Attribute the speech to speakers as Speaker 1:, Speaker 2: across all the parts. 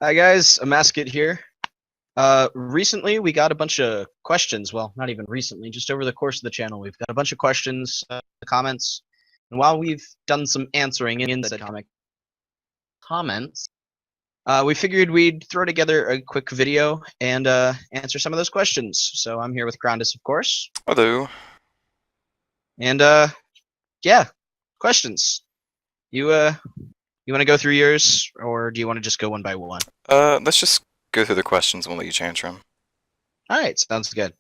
Speaker 1: Hi guys, Amascut here. Recently we got a bunch of questions. Well, not even recently, just over the course of the channel, we've got a bunch of questions, comments, and while we've done some answering in the comic comments, we figured we'd throw together a quick video and answer some of those questions. So I'm here with Crondis, of course,
Speaker 2: Hello.
Speaker 1: and yeah, questions. You want to go through yours, or do you want to just go one by one?
Speaker 2: Let's just go through the questions and we'll let you answer them.
Speaker 1: All right, sounds good.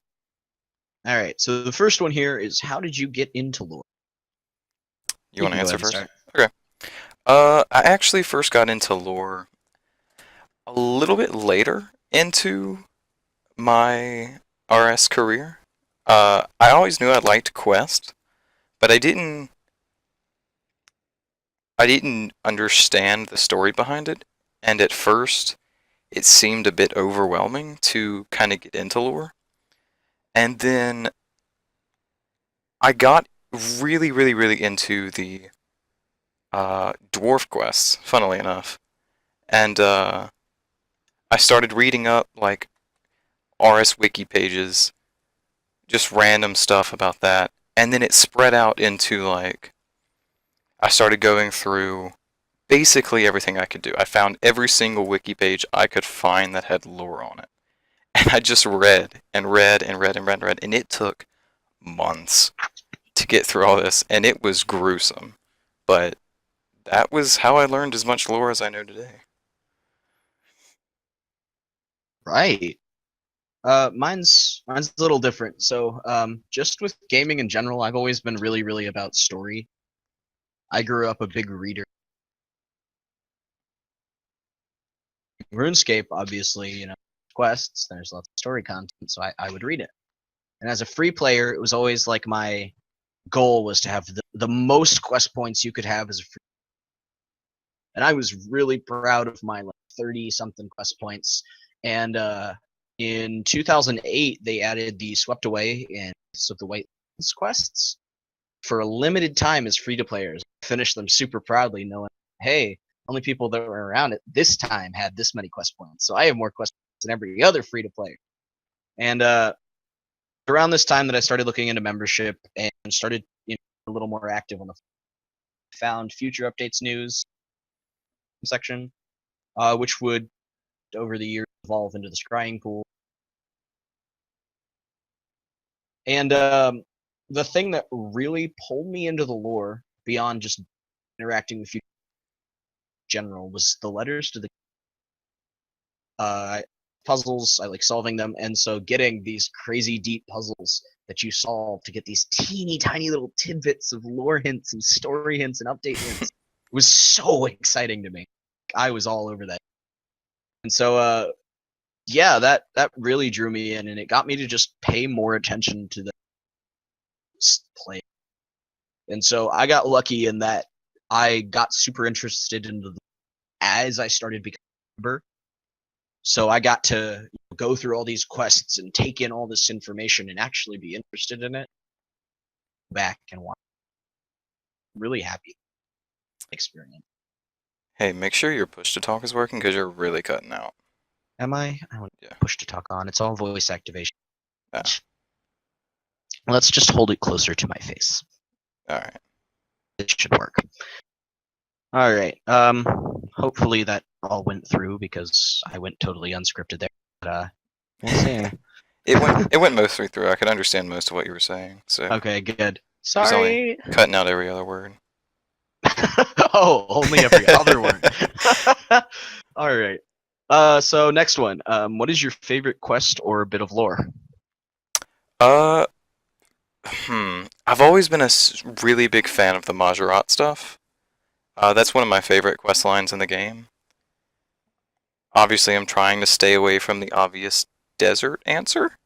Speaker 1: All right, so the first one here is, how did you get into lore?
Speaker 2: You
Speaker 1: You
Speaker 2: want to
Speaker 1: can go
Speaker 2: answer
Speaker 1: ahead and
Speaker 2: first?
Speaker 1: start.
Speaker 2: Okay. I actually first got into lore a little bit later into my RS career. I always knew I liked Quest, but I didn't understand the story behind it, and at first it seemed a bit overwhelming to kind of get into lore. And then I got really, really, really into the dwarf quests, funnily enough. And I started reading up like RS wiki pages, just random stuff about that. And then it spread out into like, I started going through basically everything I could do. I found every single wiki page I could find that had lore on it. And I just read and read and read and read and read. And it took months to get through all this. And it was gruesome. But that was how I learned as much lore as I know today.
Speaker 1: Right. Mine's a little different. So, just with gaming in general, I've always been really, really about story. I grew up a big reader. RuneScape, obviously, quests. There's lots of story content, so I would read it. And as a free player, it was always like my goal was to have the most quest points you could have as a free. And I was really proud of my like 30 something quest points. And in 2008, they added the Swept Away and so the White quests for a limited time as free to players. Finished them super proudly, knowing, hey, only people that were around at this time had this many quest points. So I have more quest points than every other free to player. And around this time that I started looking into membership and started a little more active on the found future updates news section, which would over the years evolve into the scrying pool. And the thing that really pulled me into the lore beyond just interacting with you in general was the letters to the puzzles. I like solving them, and so getting these crazy deep puzzles that you solve to get these teeny tiny little tidbits of lore hints and story hints and update hints was so exciting to me. I was all over that. And so yeah, that really drew me in, and it got me to just pay more attention to the play. And so I got lucky in that I got super interested in the as I started becoming a member. So I got to go through all these quests and take in all this information and actually be interested in it. Back and watch. Really happy experience.
Speaker 2: Hey, make sure your push to talk is working because you're really cutting out.
Speaker 1: Am I? I want
Speaker 2: Yeah.
Speaker 1: push to talk on. It's all voice activation.
Speaker 2: Yeah.
Speaker 1: Let's just hold it closer to my face.
Speaker 2: Alright.
Speaker 1: It should work. All right. Hopefully that all went through because I went totally unscripted there. But we'll see.
Speaker 2: It went mostly through. I could understand most of what you were saying. So
Speaker 1: Okay, good.
Speaker 2: it was only
Speaker 1: Sorry.
Speaker 2: cutting out every other word.
Speaker 1: Oh, only every other word. All right. So next one. What is your favorite quest or bit of lore?
Speaker 2: Uh, I've always been a really big fan of the Majorat stuff. That's one of my favorite quest lines in the game. Obviously, I'm trying to stay away from the obvious desert answer.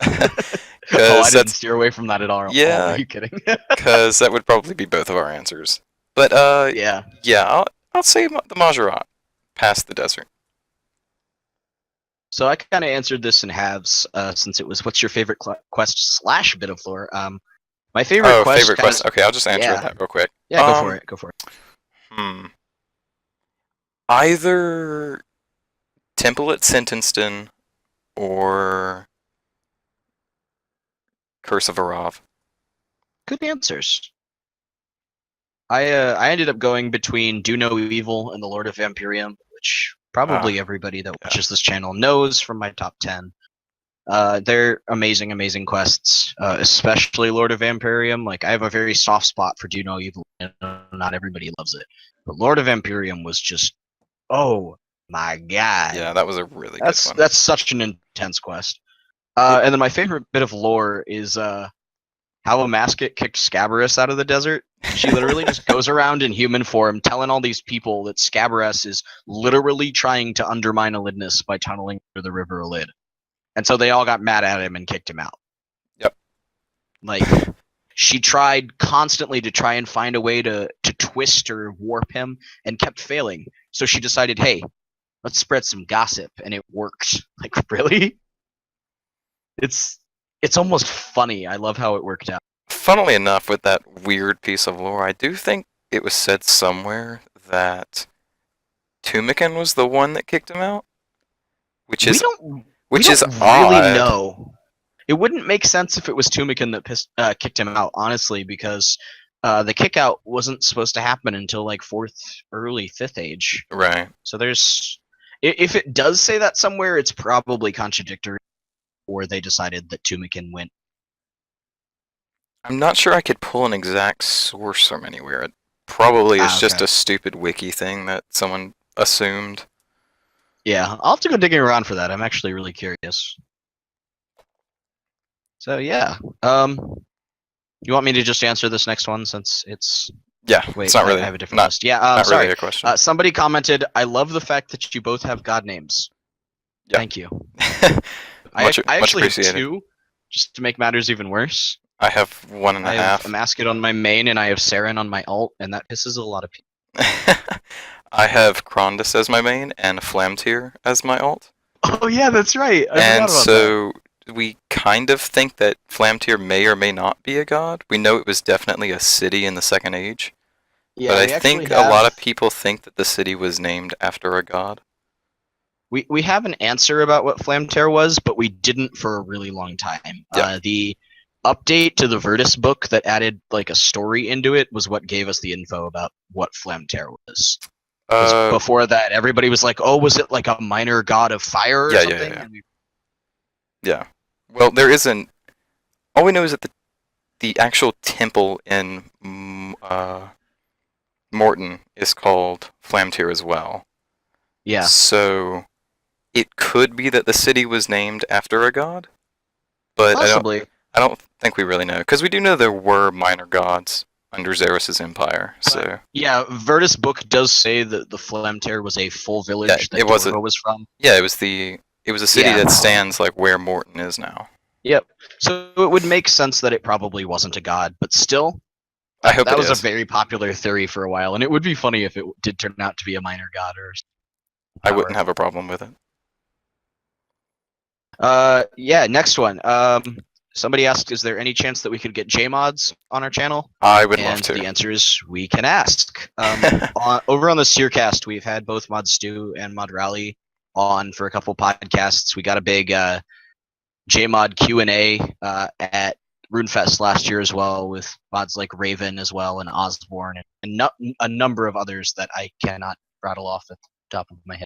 Speaker 1: Oh, I didn't
Speaker 2: that's
Speaker 1: steer away from that at all.
Speaker 2: yeah,
Speaker 1: Are you kidding?
Speaker 2: because that would probably be both of our answers. But
Speaker 1: Yeah.
Speaker 2: yeah, I'll say the Majorat past the desert.
Speaker 1: So I kind of answered this in halves, since it was what's your favorite quest slash bit of lore. My favorite
Speaker 2: Oh,
Speaker 1: quest
Speaker 2: favorite
Speaker 1: kind of
Speaker 2: quest. Okay, I'll just answer
Speaker 1: yeah
Speaker 2: that real quick.
Speaker 1: yeah go for it.
Speaker 2: Hmm. Either Temple at Sentencedon or Curse of Arav.
Speaker 1: Good answers. I ended up going between Do No Evil and The Lord of Vampirium, which probably everybody that watches this channel knows from my top 10. They're amazing, amazing quests, especially Lord of Vampirium. Like, I have a very soft spot for Do No Evil, and not everybody loves it. But Lord of Vampirium was just, oh my god.
Speaker 2: Yeah, that was a really good one.
Speaker 1: That's such an intense quest. And then my favorite bit of lore is how Amascut kicked Scabarus out of the desert. She literally just goes around in human form telling all these people that Scabarus is literally trying to undermine Elidnus by tunneling through the River Elid. And so they all got mad at him and kicked him out.
Speaker 2: Yep.
Speaker 1: Like, she tried constantly to try and find a way to twist or warp him and kept failing. So she decided, hey, let's spread some gossip, and it worked. Like, really? It's almost funny. I love how it worked out.
Speaker 2: Funnily enough, with that weird piece of lore, I do think it was said somewhere that Tumikin was the one that kicked him out, which is
Speaker 1: really
Speaker 2: odd.
Speaker 1: know. It wouldn't make sense if it was Tumikin that kicked him out, honestly, because the kick out wasn't supposed to happen until like early 5th age.
Speaker 2: Right.
Speaker 1: So if it does say that somewhere, it's probably contradictory, or they decided that Tumikin went.
Speaker 2: I'm not sure I could pull an exact source from anywhere. It probably is just a stupid wiki thing that someone assumed.
Speaker 1: Yeah, I'll have to go digging around for that. I'm actually really curious. So yeah, you want me to just answer this next one since it's?
Speaker 2: Yeah,
Speaker 1: wait,
Speaker 2: it's not really.
Speaker 1: I have a different list. Yeah, sorry.
Speaker 2: Really a question.
Speaker 1: Somebody commented, "I love the fact that you both have god names."
Speaker 2: Yeah.
Speaker 1: Thank you.
Speaker 2: much
Speaker 1: I actually have
Speaker 2: appreciated.
Speaker 1: 2, just to make matters even worse.
Speaker 2: I have 1.5.
Speaker 1: I have Amascut on my main, and I have Saren on my alt, and that pisses a lot of people.
Speaker 2: I have Crondis as my main and Flamtier as my alt.
Speaker 1: Oh yeah, that's right.
Speaker 2: And so we kind of think that Flamtier may or may not be a god. We know it was definitely a city in the Second Age. Yeah, but I think a lot of people think that the city was named after a god.
Speaker 1: We have an answer about what Flamtier was, but we didn't for a really long time. Yeah. The update to the Virtus book that added like a story into it was what gave us the info about what Flamtier was. Before that, everybody was like, "Oh, was it like a minor god of fire or something?"
Speaker 2: Yeah. Well, there isn't. All we know is that the actual temple in Morton is called Flamtier as well. Yeah. So it could be that the city was named after a god, but possibly. I don't think we really know, because we do know there were minor gods under Xerxes' empire. So
Speaker 1: yeah, Virtus book does say that the Flamtier was a full village that Dorvo was from.
Speaker 2: Yeah, it was a city that stands like where Morton is now.
Speaker 1: Yep. So it would make sense that it probably wasn't a god, but still,
Speaker 2: I hope
Speaker 1: that was a very popular theory for a while, and it would be funny if it did turn out to be a minor god or.
Speaker 2: I wouldn't have a problem with it.
Speaker 1: Yeah. Next one. Somebody asked, is there any chance that we could get JMods on our channel?
Speaker 2: I would love to.
Speaker 1: The answer is we can ask. Over on the Searcast, we've had both Mod Stu and Mod Rally on for a couple podcasts. We got a big JMod Q&A at RuneFest last year as well, with mods like Raven as well and Osborne and a number of others that I cannot rattle off at the top of my head.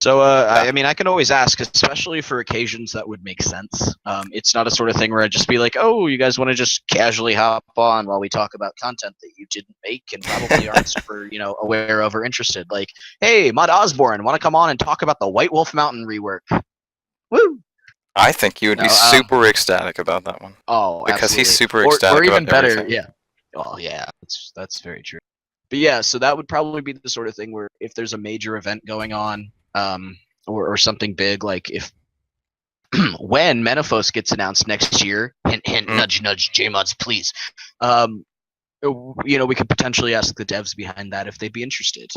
Speaker 1: So, I mean, I can always ask, especially for occasions that would make sense. It's not a sort of thing where I'd just be like, oh, you guys want to just casually hop on while we talk about content that you didn't make and probably aren't super, aware of or interested. Like, hey, Mod Osborne, want to come on and talk about the White Wolf Mountain rework? Woo!
Speaker 2: I think you would be super ecstatic about that one.
Speaker 1: Oh,
Speaker 2: because
Speaker 1: absolutely.
Speaker 2: He's super ecstatic
Speaker 1: or even
Speaker 2: about
Speaker 1: better,
Speaker 2: everything.
Speaker 1: Yeah. Oh, yeah, that's very true. But yeah, so that would probably be the sort of thing where if there's a major event going on, or something big, like if when Menaphos gets announced next year, hint, hint, nudge, nudge, JMods, please. We could potentially ask the devs behind that if they'd be interested.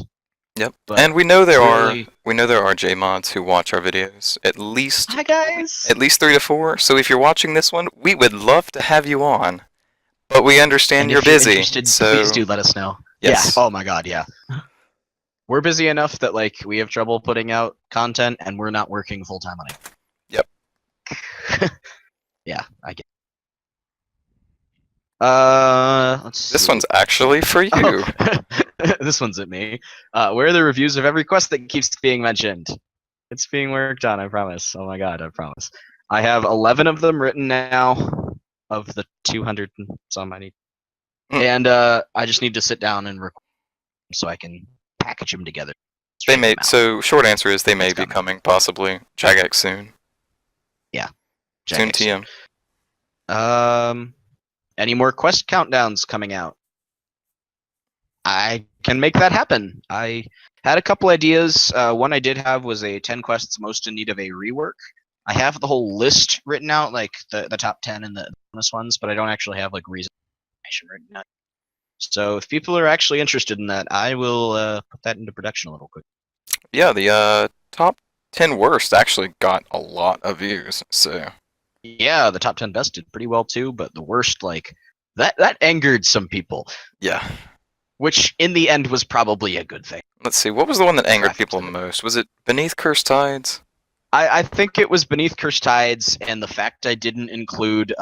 Speaker 2: Yep. But and we know there are JMods who watch our videos. At least
Speaker 1: Hi guys.
Speaker 2: At least 3 to 4. So if you're watching this one, we would love to have you on. But we understand you're busy.
Speaker 1: So please do let us know. Yes. Yeah. Oh my god, yeah. we're busy enough that like we have trouble putting out content, and we're not working full time on it.
Speaker 2: Yep.
Speaker 1: Yeah, I get. Let's see.
Speaker 2: This one's actually for you.
Speaker 1: Oh, this one's at me. Where are the reviews of every quest that keeps being mentioned? It's being worked on, I promise. Oh my god, I promise. I have 11 of them written now, of the 200 and some I need. And I just need to sit down and record them so I can package them together.
Speaker 2: They may. So short answer is they may be coming possibly Jagex soon.
Speaker 1: Yeah.
Speaker 2: Soon TM.
Speaker 1: Any more quest countdowns coming out? I can make that happen. I had a couple ideas. One I did have was a 10 quests most in need of a rework. I have the whole list written out, like the top 10 and the bonus ones, but I don't actually have like reason information written out. So if people are actually interested in that, I will put that into production a little quick.
Speaker 2: Yeah, the top 10 worst actually got a lot of views. So
Speaker 1: yeah, the top 10 best did pretty well too, but the worst, like that angered some people.
Speaker 2: Yeah.
Speaker 1: Which in the end was probably a good thing.
Speaker 2: Let's see, what was the one that angered people most? Was it Beneath Cursed Tides?
Speaker 1: I think it was Beneath Cursed Tides, and the fact I didn't include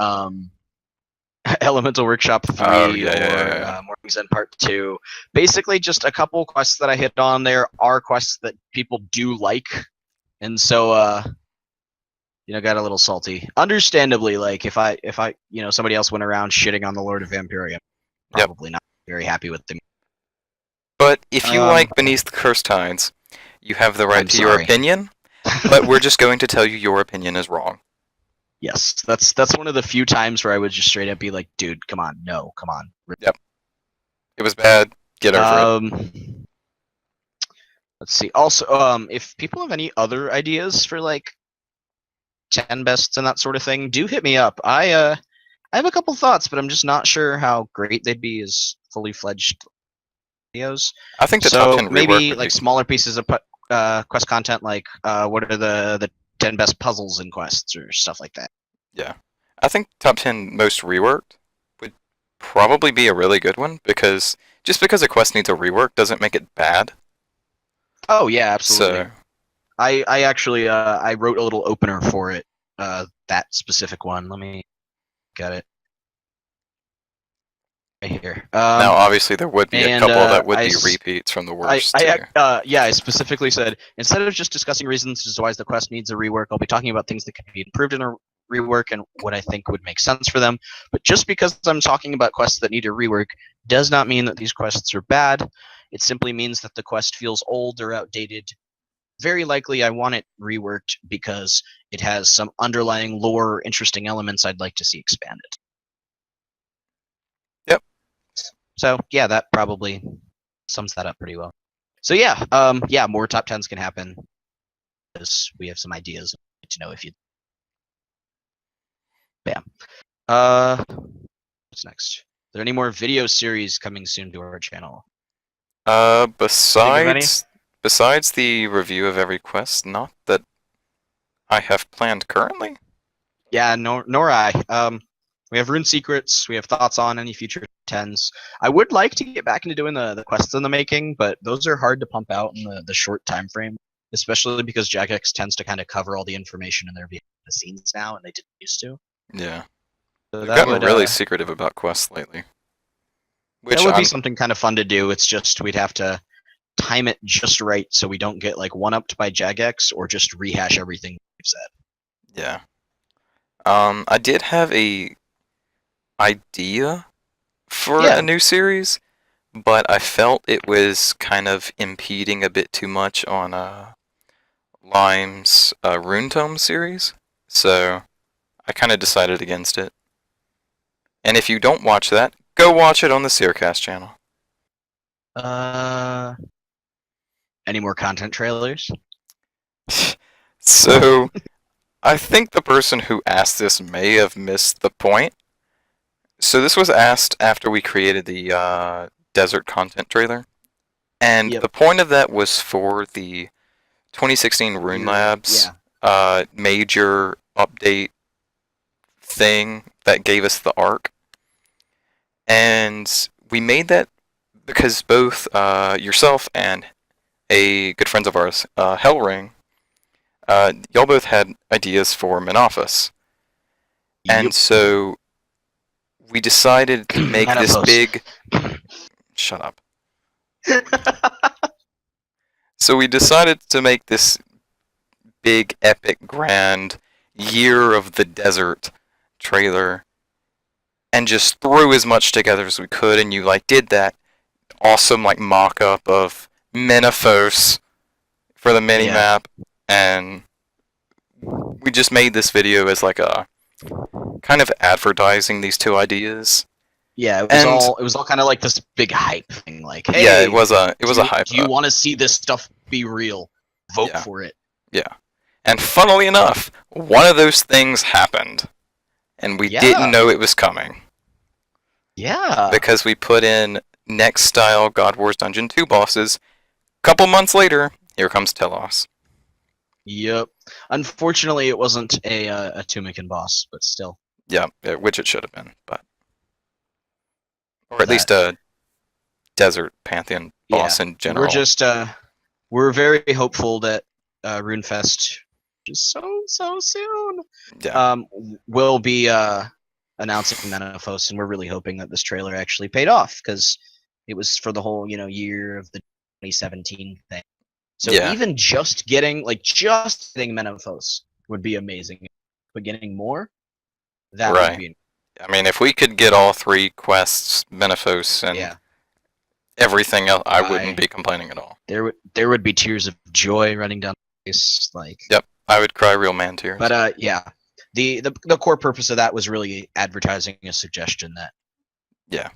Speaker 1: Elemental Workshop 3 or Morning's End Part 2. Basically, just a couple quests that I hit on there are quests that people do like, and so got a little salty. Understandably, like if I somebody else went around shitting on the Lord of Vampiria, probably not very happy with them.
Speaker 2: But if you like Beneath Cursed Tides, you have the right to your opinion. But we're just going to tell you your opinion is wrong.
Speaker 1: Yes, that's one of the few times where I would just straight up be like, dude, come on, no, come on.
Speaker 2: Yep. It was bad. Get over it.
Speaker 1: Let's see. Also, if people have any other ideas for like 10 bests and that sort of thing, do hit me up. I have a couple thoughts, but I'm just not sure how great they'd be as fully fledged videos.
Speaker 2: I think the top 10
Speaker 1: maybe like smaller pieces of quest content, like what are the 10 best puzzles in quests or stuff like that.
Speaker 2: Yeah, I think top 10 most reworked would probably be a really good one, because just because a quest needs a rework doesn't make it bad.
Speaker 1: Oh yeah, absolutely.
Speaker 2: So,
Speaker 1: I actually I wrote a little opener for it, that specific one. Let me get it right here.
Speaker 2: Now, obviously, there would be a couple that would be repeats from the worst.
Speaker 1: I specifically said, instead of just discussing reasons as to why the quest needs a rework, I'll be talking about things that can be improved in a rework and what I think would make sense for them. But just because I'm talking about quests that need a rework does not mean that these quests are bad. It simply means that the quest feels old or outdated. Very likely I want it reworked because it has some underlying lore or interesting elements I'd like to see expanded.
Speaker 2: Yep.
Speaker 1: So yeah, that probably sums that up pretty well. So yeah, more top 10s can happen because we have some ideas to know if you. Bam. What's next? Are there any more video series coming soon to our channel?
Speaker 2: Besides the review of every quest, not that I have planned currently.
Speaker 1: Yeah, nor I. We have Rune Secrets. We have thoughts on any future 10s. I would like to get back into doing the quests in the making, but those are hard to pump out in the short time frame, especially because Jagex tends to kind of cover all the information in their behind the scenes now, and they didn't used to.
Speaker 2: Yeah.
Speaker 1: So
Speaker 2: They've gotten really secretive about quests lately.
Speaker 1: Which that would be something kind of fun to do. It's just we'd have to time it just right so we don't get like one-upped by Jagex or just rehash everything we've said.
Speaker 2: Yeah. I did have a idea for a new series, but I felt it was kind of impeding a bit too much on Lime's Rune Tome series, so I kind of decided against it. And if you don't watch that, go watch it on the Seercast channel.
Speaker 1: Any more content trailers?
Speaker 2: So, I think the person who asked this may have missed the point. So this was asked after we created the desert content trailer. And the point of that was for the 2016 Rune Labs major update thing that gave us the arc. And we made that because both yourself and a good friends of ours, Hellring, y'all both had ideas for Menophis. And
Speaker 1: Yep.
Speaker 2: so we decided to make this
Speaker 1: Menopause.
Speaker 2: big. Shut up. So we decided to make this big, epic, grand Year of the Desert trailer and just threw as much together as we could. And you like did that awesome like mock-up of Menophos for the mini map, and we just made this video as like a kind of advertising these two ideas.
Speaker 1: Yeah, it was all kind of like this big hype thing. Like, hey,
Speaker 2: yeah, it was a hype.
Speaker 1: Do you want to see this stuff be real? Vote for it.
Speaker 2: Yeah, and funnily enough, one of those things happened, and we didn't know it was coming.
Speaker 1: Yeah,
Speaker 2: because we put in next style God Wars Dungeon 2 bosses. Couple months later, here comes Telos.
Speaker 1: Yep. Unfortunately, it wasn't a Tumican boss, but still.
Speaker 2: Yeah, which it should have been, but or at least a desert pantheon boss in general.
Speaker 1: We're very hopeful that RuneFest, just so soon, will be announcing Menophos, and we're really hoping that this trailer actually paid off, because it was for the whole year of the 2017 thing. So even just getting Menophos would be amazing, but getting more, that would be.
Speaker 2: I mean, if we could get all 3 quests, Menophos, and everything else, I wouldn't be complaining at all.
Speaker 1: There would be tears of joy running down the face, like.
Speaker 2: Yep, I would cry real man tears.
Speaker 1: But yeah, the core purpose of that was really advertising a suggestion that.
Speaker 2: Yeah.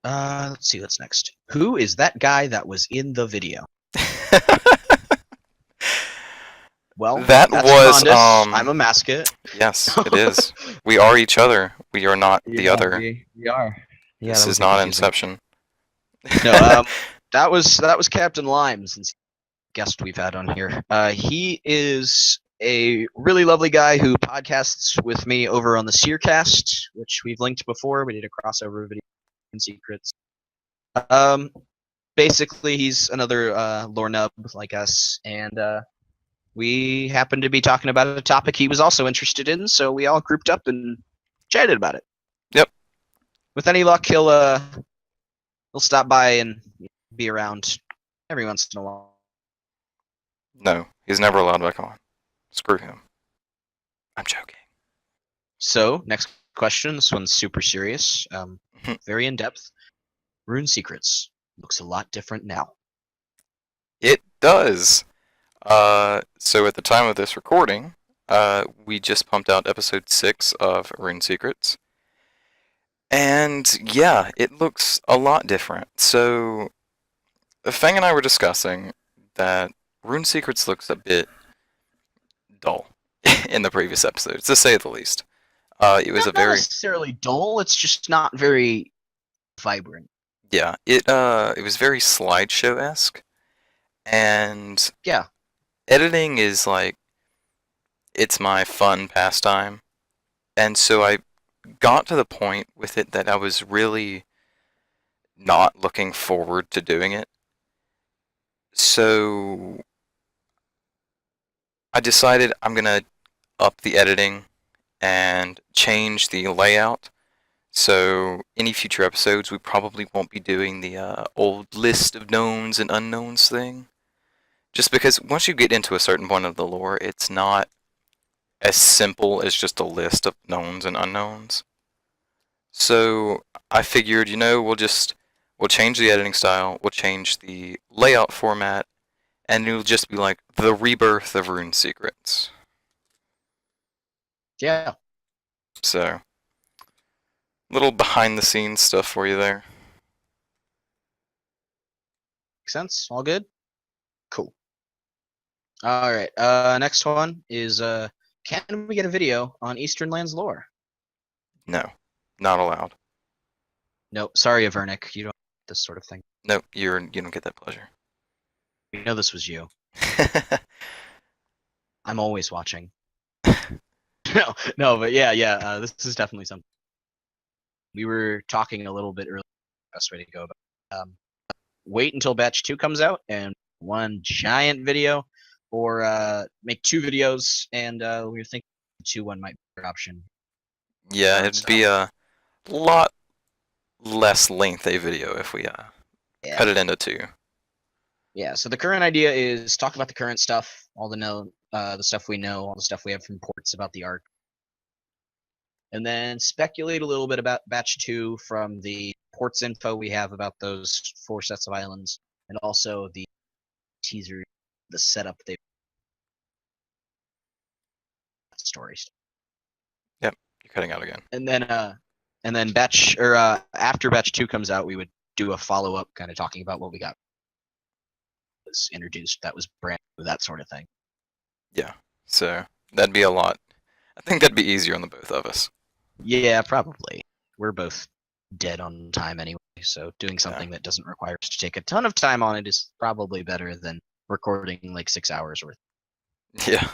Speaker 1: Let's see what's next. Who is that guy that was in the video? Well,
Speaker 2: that was
Speaker 1: Crondis. I'm Amascut.
Speaker 2: Yes, it is. We are each other. We are not the other.
Speaker 1: We are. Yeah,
Speaker 2: this is not Inception.
Speaker 1: No, that was Captain Lime, since guest we've had on here. He is a really lovely guy who podcasts with me over on the Seercast, which we've linked before. We did a crossover video in Secrets. Basically, he's another lore nub like us, and we happened to be talking about a topic he was also interested in, so we all grouped up and chatted about it.
Speaker 2: Yep.
Speaker 1: With any luck, he'll stop by and be around every once in a while.
Speaker 2: No, he's never allowed back on. Screw him. I'm joking.
Speaker 1: So, next question. This one's super serious. Very in-depth. Rune Secrets looks a lot different now.
Speaker 2: It does. So at the time of this recording, we just pumped out episode 6 of Rune Secrets. And yeah, it looks a lot different. So Fang and I were discussing that Rune Secrets looks a bit dull in the previous episodes, to say the least. It was
Speaker 1: not necessarily dull. It's just not very vibrant.
Speaker 2: Yeah, it was very slideshow-esque, and
Speaker 1: yeah,
Speaker 2: editing is like it's my fun pastime, and so I got to the point with it that I was really not looking forward to doing it. So I decided I'm gonna up the editing and change the layout. So any future episodes, we probably won't be doing the old list of knowns and unknowns thing. Just because once you get into a certain point of the lore, it's not as simple as just a list of knowns and unknowns. So I figured, we'll change the editing style, we'll change the layout format, and it'll just be like the rebirth of Rune Secrets.
Speaker 1: Yeah.
Speaker 2: So, little behind the scenes stuff for you there.
Speaker 1: Makes sense? All good? Cool. Alright, next one is, can we get a video on Eastern Lands lore?
Speaker 2: No, not allowed.
Speaker 1: No, sorry, Avernic, you don't get this sort of thing.
Speaker 2: Nope, you don't get that pleasure.
Speaker 1: We know this was you. I'm always watching. No, but yeah, this is definitely something. We were talking a little bit earlier, best way to go about wait until batch 2 comes out and one giant video, or make 2 videos, and we were thinking 2-1 might be a better option.
Speaker 2: Yeah, it'd be a lot less lengthy video if we cut it into 2.
Speaker 1: Yeah, so the current idea is talk about the current stuff, all the stuff we know, all the stuff we have from ports about the arc, and then speculate a little bit about batch 2 from the ports info we have about those 4 sets of islands, and also the teaser, the setup they stories.
Speaker 2: Yep, you're cutting out again.
Speaker 1: And then after batch 2 comes out, we would do a follow-up kind of talking about what we got was introduced, that was brand new, that sort of thing.
Speaker 2: Yeah, so that'd be a lot. I think that'd be easier on the both of us.
Speaker 1: Yeah, probably. We're both dead on time anyway, so doing something that doesn't require us to take a ton of time on it is probably better than recording like 6 hours worth.
Speaker 2: Yeah.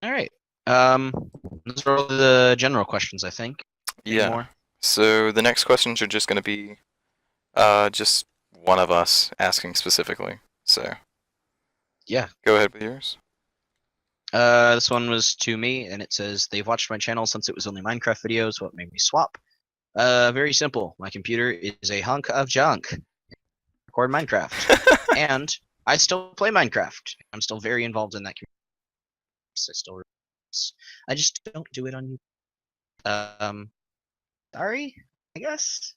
Speaker 1: All right. Those are all the general questions, I think.
Speaker 2: Yeah.
Speaker 1: More?
Speaker 2: So the next questions are just going to be just one of us asking specifically. So
Speaker 1: yeah,
Speaker 2: go ahead with yours.
Speaker 1: This one was to me, and it says, they've watched my channel since it was only Minecraft videos. What made me swap? Very simple. My computer is a hunk of junk. Record Minecraft. And I still play Minecraft. I'm still very involved in that community. I just don't do it on YouTube. Sorry, I guess.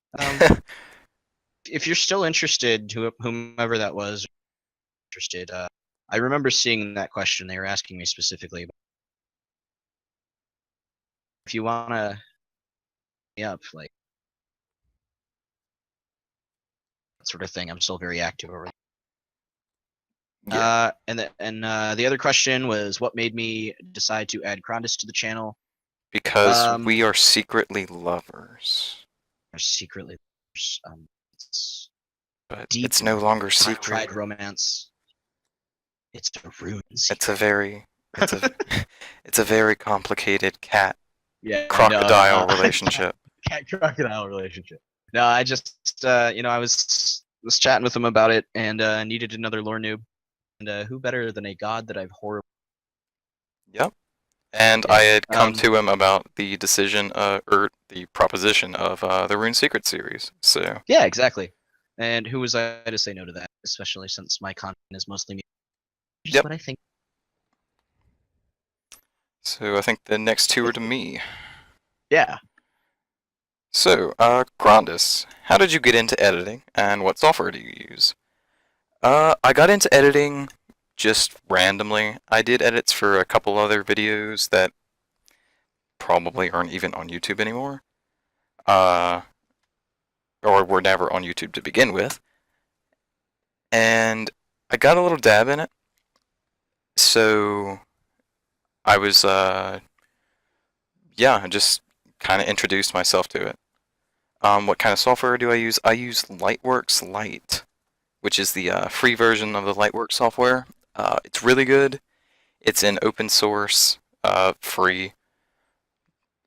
Speaker 1: If you're still interested, whomever that was interested, I remember seeing that question. They were asking me specifically about if you wanna like that sort of thing. I'm still very active over there.
Speaker 2: Yeah.
Speaker 1: And the other question was what made me decide to add Crondis to the channel.
Speaker 2: Because we are secretly lovers.
Speaker 1: We're secretly lovers.
Speaker 2: But
Speaker 1: deep,
Speaker 2: it's no longer secret.
Speaker 1: Pride romance. It's a rune secret.
Speaker 2: It's a very complicated cat
Speaker 1: crocodile
Speaker 2: relationship.
Speaker 1: Cat crocodile relationship. No, I just I was chatting with him about it and needed another lore noob. And who better than a god that I've horribly.
Speaker 2: Yep. And I had come to him about the decision, or the proposition of the Rune Secret series. So
Speaker 1: yeah, exactly. And who was I to say no to that? Especially since my content is mostly me. Just what I think.
Speaker 2: So I think the next 2 are to me.
Speaker 1: Yeah.
Speaker 2: So, Crondis, how did you get into editing, and what software do you use? I got into editing just randomly. I did edits for a couple other videos that probably aren't even on YouTube anymore. Or were never on YouTube to begin with. And I got a little dab in it. So I was, I just kind of introduced myself to it. What kind of software do I use? I use Lightworks Lite, which is the free version of the Lightworks software. It's really good. It's an open source, free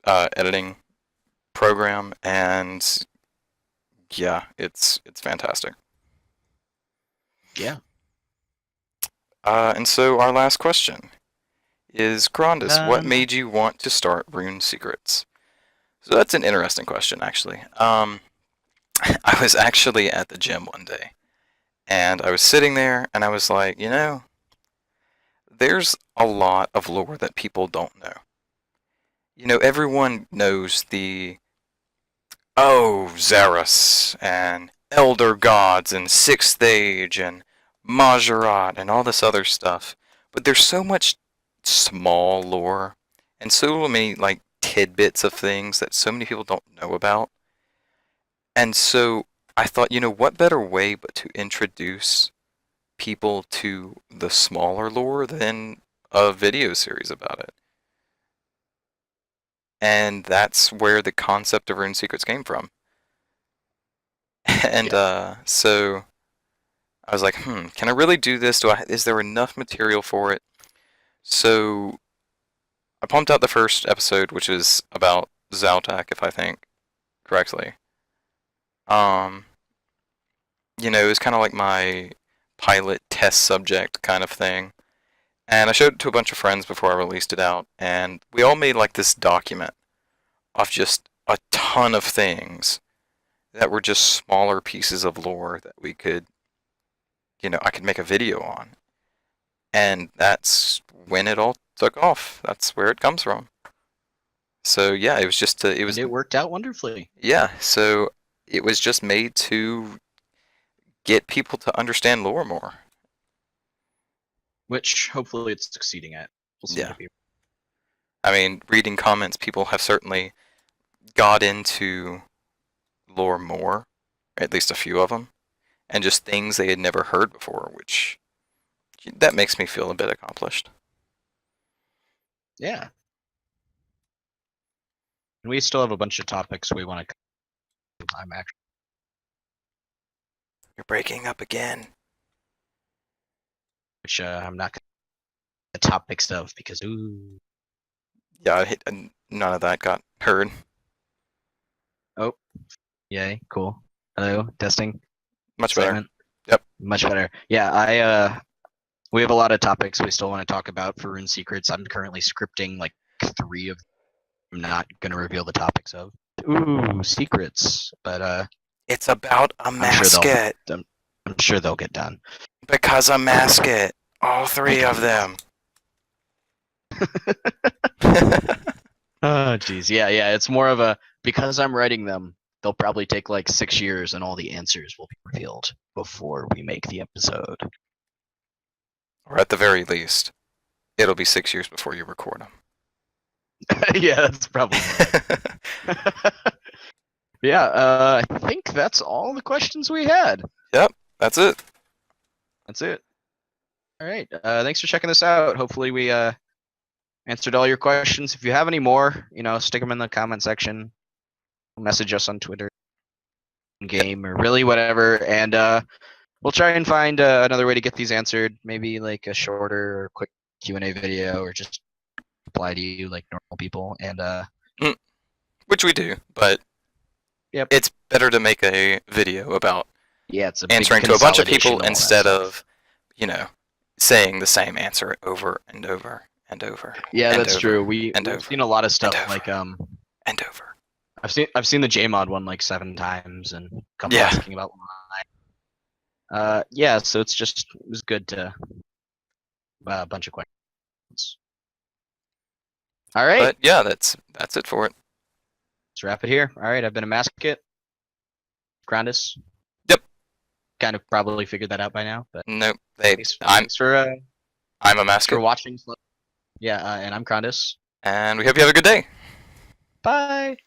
Speaker 2: editing program, and yeah, it's fantastic.
Speaker 1: Yeah.
Speaker 2: And so our last question is, Crondis, what made you want to start Rune Secrets? So that's an interesting question, actually. I was actually at the gym one day, and I was sitting there, and I was like, there's a lot of lore that people don't know. Everyone knows Xeris, and Elder Gods, and Sixth Age, and Majorat, and all this other stuff. But there's so much small lore, and so many, tidbits of things that so many people don't know about. And so I thought, what better way but to introduce people to the smaller lore than a video series about it. And that's where the concept of Rune Secrets came from. And so I was like, can I really do this? Is there enough material for it? So I pumped out the first episode, which is about Zaltak, if I think correctly. you know, it was kind of like my pilot test subject kind of thing. And I showed it to a bunch of friends before I released it out, and we all made like this document of just a ton of things that were just smaller pieces of lore that we could, you know, I could make a video on. And that's when it all took off. That's where it comes from. So yeah, it was just
Speaker 1: And it worked out wonderfully.
Speaker 2: yeah, so it was just made to get people to understand lore more.
Speaker 1: Which hopefully it's succeeding at. We'll see.
Speaker 2: Yeah. I mean, reading comments, people have certainly got into lore more, at least a few of them, and just things they had never heard before, which that makes me feel a bit accomplished.
Speaker 1: Yeah. And we still have a bunch of topics we want to cover. I'm actually.
Speaker 2: You're breaking up again.
Speaker 1: Which I'm not going to the topics of because ooh.
Speaker 2: Yeah, none of that got heard.
Speaker 1: Oh, yay, cool. Hello, testing.
Speaker 2: Much
Speaker 1: segment.
Speaker 2: better. Yep.
Speaker 1: Much better. Yeah, we have a lot of topics we still want to talk about for Rune Secrets. I'm currently scripting like 3 of them. I'm not going to reveal the topics of. Ooh, secrets. But
Speaker 2: It's about Amascut.
Speaker 1: I'm sure they'll get done.
Speaker 2: Because Amascut. All 3 of them.
Speaker 1: Oh, jeez. Yeah. It's more of a because I'm writing them. They'll probably take like 6 years, and all the answers will be revealed before we make the episode.
Speaker 2: Or at the very least, it'll be 6 years before you record them.
Speaker 1: Yeah, that's probably right. Yeah, I think that's all the questions we had.
Speaker 2: Yep, that's it.
Speaker 1: That's it. All right. Thanks for checking this out. Hopefully we answered all your questions. If you have any more, stick them in the comment section. Message us on Twitter, game, or really whatever, and we'll try and find another way to get these answered. Maybe like a shorter or quick Q&A video, or just reply to you like normal people. And
Speaker 2: which we do, but
Speaker 1: yep.
Speaker 2: It's better to make a video about
Speaker 1: it's
Speaker 2: answering to a bunch of people instead of, saying the same answer over and over and over.
Speaker 1: Yeah,
Speaker 2: and
Speaker 1: that's
Speaker 2: over,
Speaker 1: true. We've seen a lot of stuff like
Speaker 2: and over.
Speaker 1: I've seen the JMod one like 7 times and come asking about line. Yeah, so it was good to a bunch of questions. All right.
Speaker 2: But yeah, that's it for it.
Speaker 1: Let's wrap it here. All right, I've been Amascut. Crondis.
Speaker 2: Yep.
Speaker 1: Kind of probably figured that out by now, but
Speaker 2: nope.
Speaker 1: Thanks for
Speaker 2: I'm Amascut.
Speaker 1: for watching. Yeah, and I'm Crondis.
Speaker 2: And we hope you have a good day.
Speaker 1: Bye.